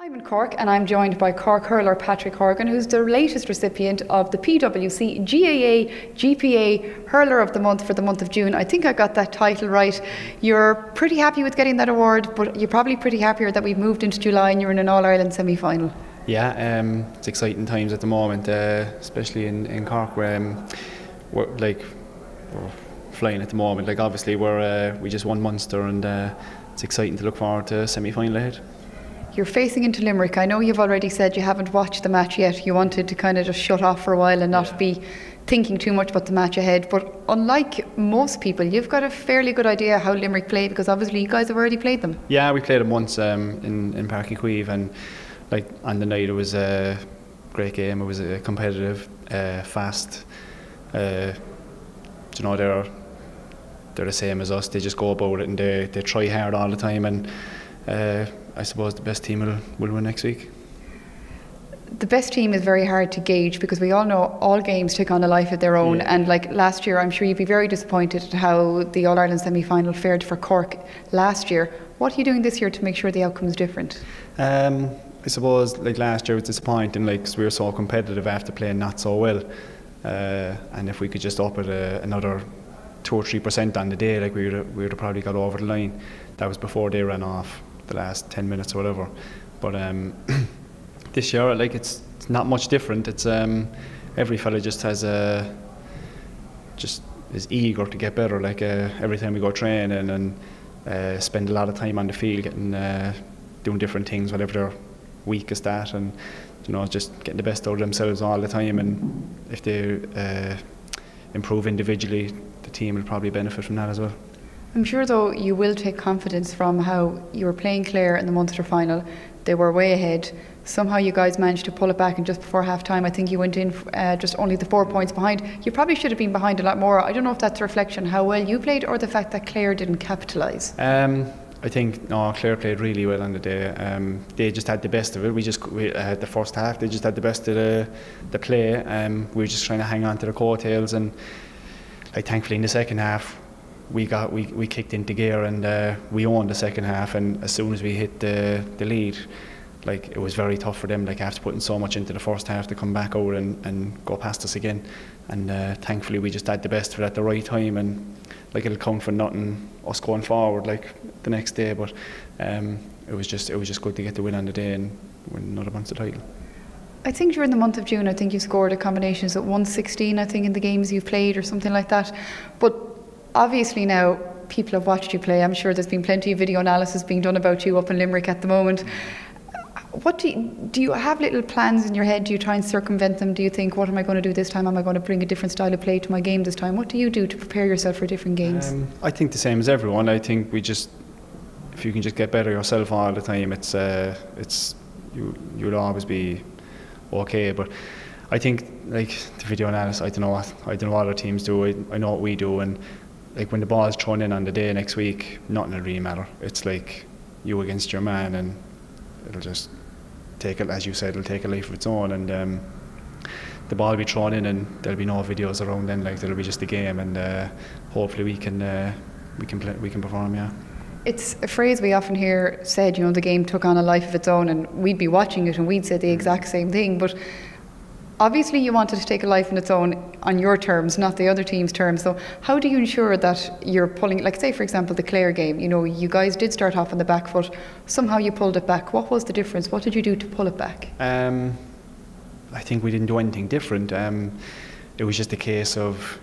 I'm in Cork and I'm joined by Cork hurler Patrick Horgan, who's the latest recipient of the PwC GAA GPA Hurler of the Month for the month of June. I think I got that title right. You're pretty happy with getting that award, but you're probably pretty happier that we've moved into July and you're in an All-Ireland semi-final. Yeah, it's exciting times at the moment, especially in Cork, where we're flying at the moment. Like obviously we just won Munster, and it's exciting to look forward to semi-final ahead. You're facing into Limerick. I know you've already said you haven't watched the match yet. You wanted to kind of just shut off for a while and not be thinking too much about the match ahead. But unlike most people, you've got a fairly good idea how Limerick play, because obviously you guys have already played them. Yeah, we played them once in Páirc Uí Chaoimh, and like on the night it was a great game. It was a competitive, fast. They're the same as us. They just go about it and they try hard all the time, and I suppose the best team will win next week. The best team is very hard to gauge, because we all know all games take on a life of their own, and like last year I'm sure you'd be very disappointed at how the All-Ireland semi-final fared for Cork last year. What are you doing this year to make sure the outcome is different? I suppose like last year was disappointing, like, 'cause we were so competitive after playing not so well, and if we could just up it another 2 or 3% on the day, like we would have probably got over the line. That was before they ran off the last 10 minutes or whatever. But this year, like, it's not much different. It's every fella just has just is eager to get better. Like every time we go training and spend a lot of time on the field, getting doing different things, whatever their week is that, and just getting the best out of themselves all the time. And if they improve individually, the team will probably benefit from that as well. I'm sure though you will take confidence from how you were playing Clare in the Munster final. They were way ahead. Somehow you guys managed to pull it back, and just before half time I think you went in just only the 4 points behind. You probably should have been behind a lot more. I don't know if that's a reflection how well you played or the fact that Clare didn't capitalise. I think Clare played really well on the day. They just had the best of it. We had the first half. They just had the best of the play. We were just trying to hang on to the coattails, and like thankfully in the second half we kicked into gear, and we owned the second half. And as soon as we hit the lead, like it was very tough for them, like after putting so much into the first half, to come back out and go past us again. And thankfully we just had the best of it at the right time, and like it'll count for nothing us going forward like the next day. But it was just good to get the win on the day and win another Munster title. I think during the month of June, I think you scored a combination at 116, I think, in the games you've played or something like that. But obviously now people have watched you play. I'm sure there's been plenty of video analysis being done about you up in Limerick at the moment. What do you have little plans in your head? Do you try and circumvent them? Do you think, what am I going to do this time? Am I going to bring a different style of play to my game this time? What do you do to prepare yourself for different games? I think the same as everyone. I think if you can just get better yourself all the time, you'll always be okay. But I think like the video analysis, I don't know what other teams do. I know what we do, and like when the ball is thrown in on the day next week, nothing will really matter. It's like you against your man, and it'll just take it, as you said, it'll take a life of its own. And the ball will be thrown in, and there'll be no videos around then. Like there'll be just a game, and hopefully we can perform. Yeah. It's a phrase we often hear said, the game took on a life of its own, and we'd be watching it and we'd say the exact same thing. But obviously you wanted to take a life on its own on your terms, not the other team's terms. So how do you ensure that you're pulling, like say for example the Clare game, you guys did start off on the back foot, somehow you pulled it back. What was the difference? What did you do to pull it back? I think we didn't do anything different. It was just a case of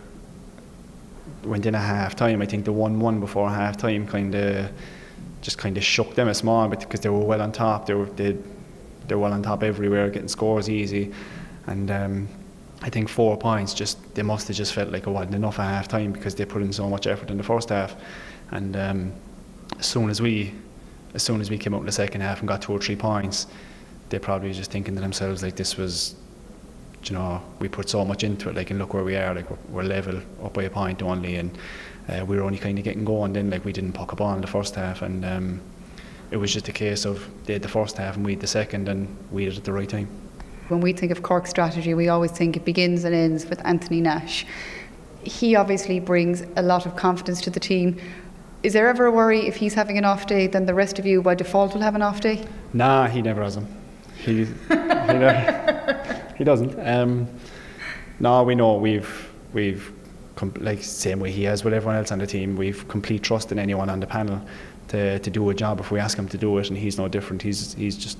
went in at half time. I think the 1-1 before half time kind of shook them a small bit, because they were well on top. They were well on top everywhere, getting scores easy. And I think 4 points, they must have just felt like it wasn't enough at half time, because they put in so much effort in the first half. And as soon as we came out in the second half and got 2 or 3 points, they probably were just thinking to themselves, like, this was, we put so much into it, like, and look where we are, like we're level up by a point only, and we were only kind of getting going then. Like we didn't puck a ball in the first half, and it was just a case of they had the first half and we had the second, and we did it at the right time. When we think of Cork strategy, we always think it begins and ends with Anthony Nash. He obviously brings a lot of confidence to the team. Is there ever a worry if he's having an off day, then the rest of you by default will have an off day? Nah, he never has them. He doesn't. No, we know we've like same way he has with everyone else on the team. We've complete trust in anyone on the panel to do a job if we ask him to do it, and he's no different. He's just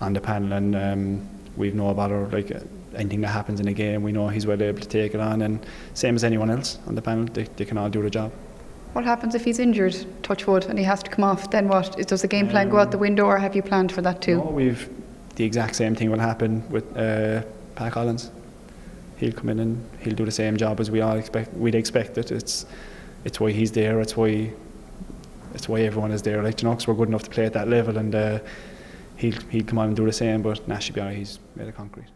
on the panel, and we've no bother like anything that happens in a game. We know he's well able to take it on, and same as anyone else on the panel, they can all do the job. What happens if he's injured, touch wood, and he has to come off? Then what? Does the game plan go out the window, or have you planned for that too? No, the exact same thing will happen with Pat Collins. He'll come in and he'll do the same job as we'd expect it. It's why he's there. It's why everyone is there. Like, we're good enough to play at that level, and he'll come on and do the same. But Nash should be alright. He's made of concrete.